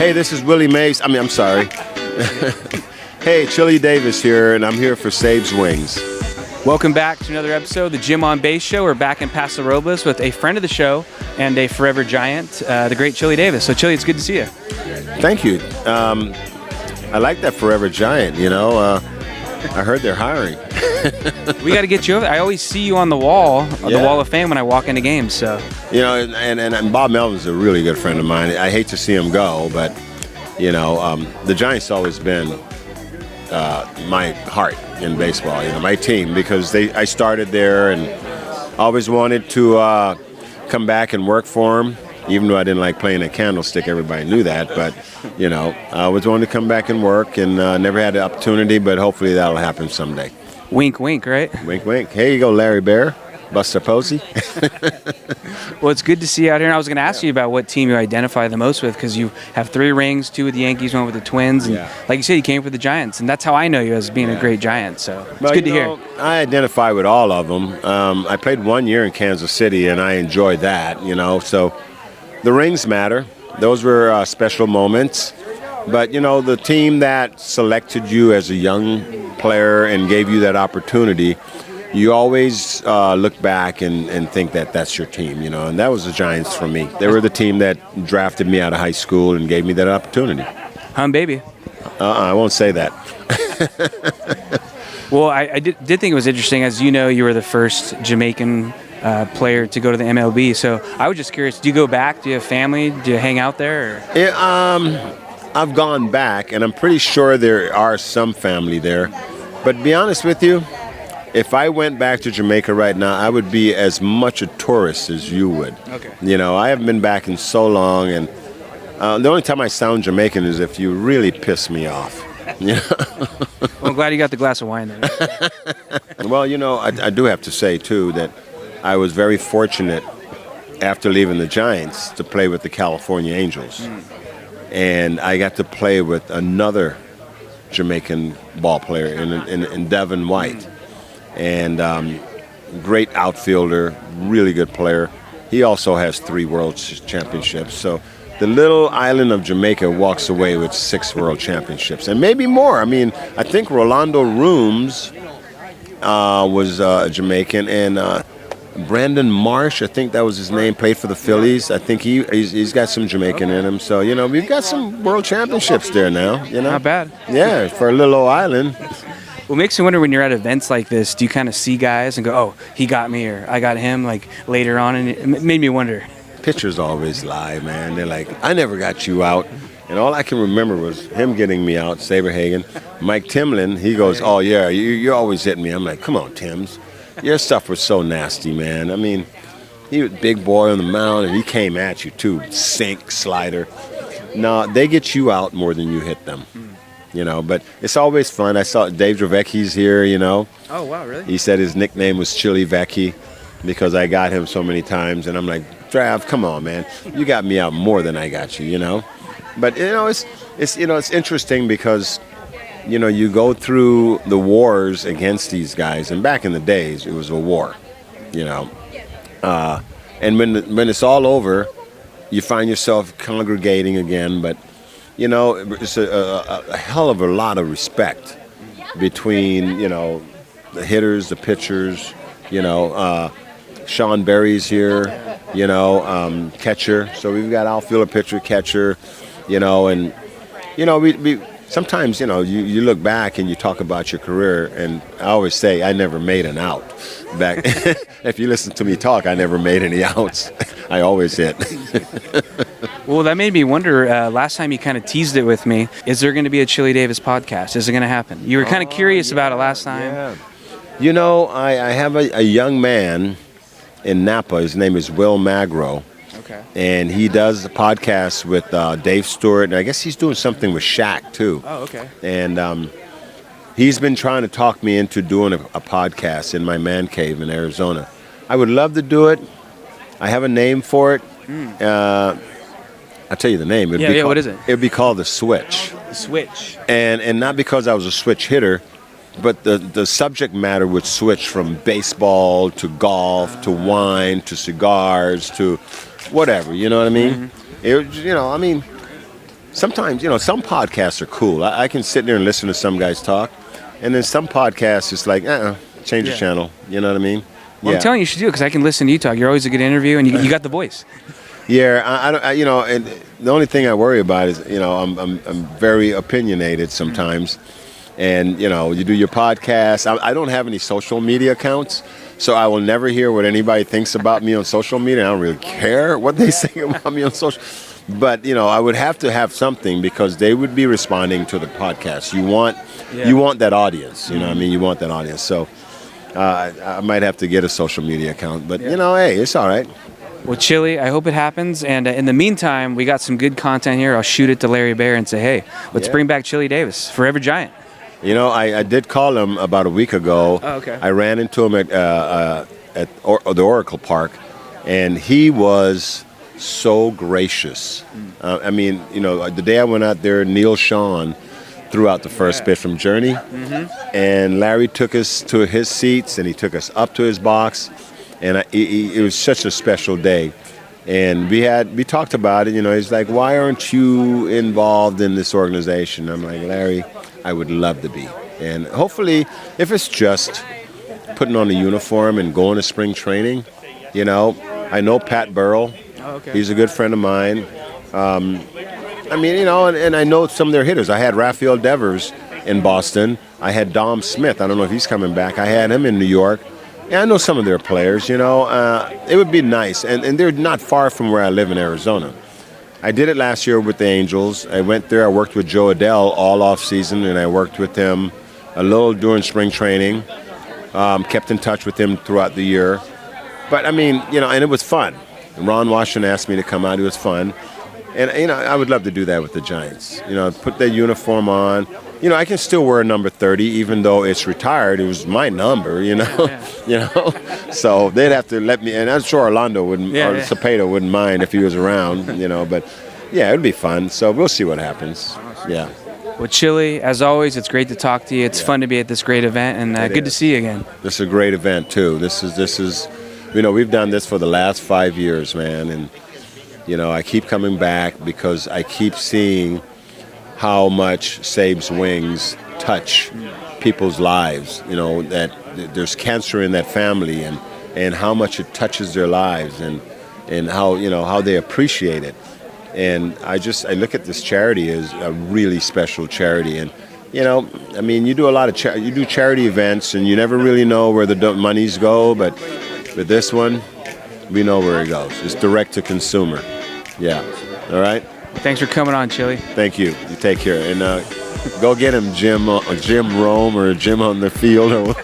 Hey, this is Willie Mays. I'm sorry. Hey, Chili Davis here, and I'm here for SabesWings. Welcome back to another episode of the Jim on Base Show. We're back in Paso Robles with a friend of the show and a forever giant, the great Chili Davis. So, Chili, it's good to see you. Thank you. I like that forever giant, you know. I heard they're hiring. We got to get you over. I always see you on the wall, the Wall of Fame when I walk into games. So, you know, and Bob Melvin's a really good friend of mine. I hate to see him go, but, you know, the Giants always been my heart in baseball, you know, my team, because I started there and always wanted to come back and work for them, even though I didn't like playing a candlestick. Everybody knew that, but, you know, I always wanted to come back and work and never had the opportunity, but hopefully that'll happen someday. Wink, wink, right? Wink, wink. Here you go, Larry Bear, Buster Posey. Well, it's good to see you out here. And I was going to ask you about what team you identify the most with, because you have 3 rings, 2 with the Yankees, 1 with the Twins. And like you said, you came for the Giants, and that's how I know you as being a great Giant. So it's good to hear. I identify with all of them. I played 1 year in Kansas City, and I enjoyed that, you know. So the rings matter. Those were special moments. But, you know, the team that selected you as a young player and gave you that opportunity, you always look back and think that that's your team, you know, and that was the Giants for me. They were the team that drafted me out of high school and gave me that opportunity. Baby. I won't say that. Well, I did think it was interesting. As you know, you were the first Jamaican player to go to the MLB. So I was just curious, do you go back? Do you have family? Do you hang out there? I've gone back, and I'm pretty sure there are some family there. But to be honest with you, if I went back to Jamaica right now, I would be as much a tourist as you would. Okay. You know, I haven't been back in so long, and the only time I sound Jamaican is if you really piss me off. You know? Well, I'm glad you got the glass of wine there. Well, you know, I do have to say, too, that I was very fortunate after leaving the Giants to play with the California Angels. And I got to play with another Jamaican ball player in Devin White. And great outfielder, really good player. He also has 3 world championships. So the little island of Jamaica walks away with 6 world championships, and maybe more. I mean, I think Rolando Rooms was Jamaican, and Brandon Marsh, I think that was his name, played for the Phillies. I think he's got some Jamaican in him. So, you know, we've got some world championships there now, you know. Not bad. Yeah, for a little old island. Well, it makes you wonder when you're at events like this, do you kind of see guys and go, oh, he got me or I got him, like later on? And it made me wonder. Pitchers always lie, man. They're like, I never got you out. And all I can remember was him getting me out, Saberhagen. Mike Timlin, he goes, oh, yeah, you're always hitting me. I'm like, come on, Tims. Your stuff was so nasty, man. I mean, he was a big boy on the mound, and he came at you, too. Sink, slider. No, they get you out more than you hit them. You know, but it's always fun. I saw Dave Dravecki's here, you know. Oh, wow, really? He said his nickname was Chili Vecchi because I got him so many times. And I'm like, Drav, come on, man. You got me out more than I got you, you know. But, you know, it's interesting because, you know, you go through the wars against these guys. And back in the days, it was a war, you know. And when it's all over, you find yourself congregating again. But, you know, it's a hell of a lot of respect between, you know, the hitters, the pitchers, you know. Sean Berry's here, you know, catcher. So we've got outfielder, pitcher, catcher, you know. And, you know, we sometimes, you know, you look back and you talk about your career. And I always say I never made an out. Back, if you listen to me talk, I never made any outs. I always hit. Well, that made me wonder, last time you kind of teased it with me, is there going to be a Chili Davis podcast? Is it going to happen? You were kind of curious about it last time. Yeah. You know, I have a young man in Napa. His name is Will Magro. Okay. And he does a podcast with Dave Stewart. And I guess he's doing something with Shaq, too. Oh, okay. And he's been trying to talk me into doing a podcast in my man cave in Arizona. I would love to do it. I have a name for it. I'll tell you the name. What is it? It would be called The Switch. The Switch. And not because I was a switch hitter, but the subject matter would switch from baseball to golf to wine to cigars to whatever. You know what I mean? Mm-hmm. It, you know, I mean, sometimes, some podcasts are cool. I can sit there and listen to some guys talk, and then some podcasts, it's like, change the channel. You know what I mean? Well, I'm telling you should do it because I can listen to you talk. You're always a good interview, and you got the voice. Yeah, and the only thing I worry about is, I'm very opinionated sometimes, and you do your podcast. I don't have any social media accounts, so I will never hear what anybody thinks about me on social media. I don't really care what they say about me on social. But I would have to have something because they would be responding to the podcast. You want that audience. You know what I mean? You want that audience. So I might have to get a social media account. But hey, it's all right. Well, Chili, I hope it happens. And in the meantime, we got some good content here. I'll shoot it to Larry Baer and say, hey, let's bring back Chili Davis, Forever Giant. I did call him about a week ago. Oh, okay. I ran into him at the Oracle Park, and he was so gracious. The day I went out there, Neil Sean threw out the first pitch from Journey, and Larry took us to his seats, and he took us up to his box. And it was such a special day. And we talked about it, he's like, why aren't you involved in this organization? I'm like, Larry, I would love to be. And hopefully, if it's just putting on a uniform and going to spring training, I know Pat Burrell. Oh, okay. He's a good friend of mine. And I know some of their hitters. I had Rafael Devers in Boston. I had Dom Smith. I don't know if he's coming back. I had him in New York. Yeah, I know some of their players, It would be nice. And they're not far from where I live in Arizona. I did it last year with the Angels. I went there. I worked with Joe Adele all off season, and I worked with him a little during spring training. Kept in touch with him throughout the year. But, and it was fun. And Ron Washington asked me to come out. It was fun. And, I would love to do that with the Giants. Put their uniform on. I can still wear number 30, even though it's retired. It was my number, So they'd have to let me, and I'm sure Orlando wouldn't, or Cepeda wouldn't mind if he was around, But, yeah, it would be fun. So we'll see what happens. Yeah. Well, Chili, as always, it's great to talk to you. It's fun to be at this great event, and good to see you again. This is a great event, too. This is, we've done this for the last 5 years, man, and, I keep coming back because I keep seeing how much SabesWings touch people's lives, that there's cancer in that family and how much it touches their lives and how they appreciate it. And I look at this charity as a really special charity. And, you do a lot of you do charity events and you never really know where the monies go, but with this one, we know where it goes. It's direct to consumer. Yeah. All right? Thanks for coming on, Chili. Thank you. You take care. And go get him, Jim Rome or Jim on the field.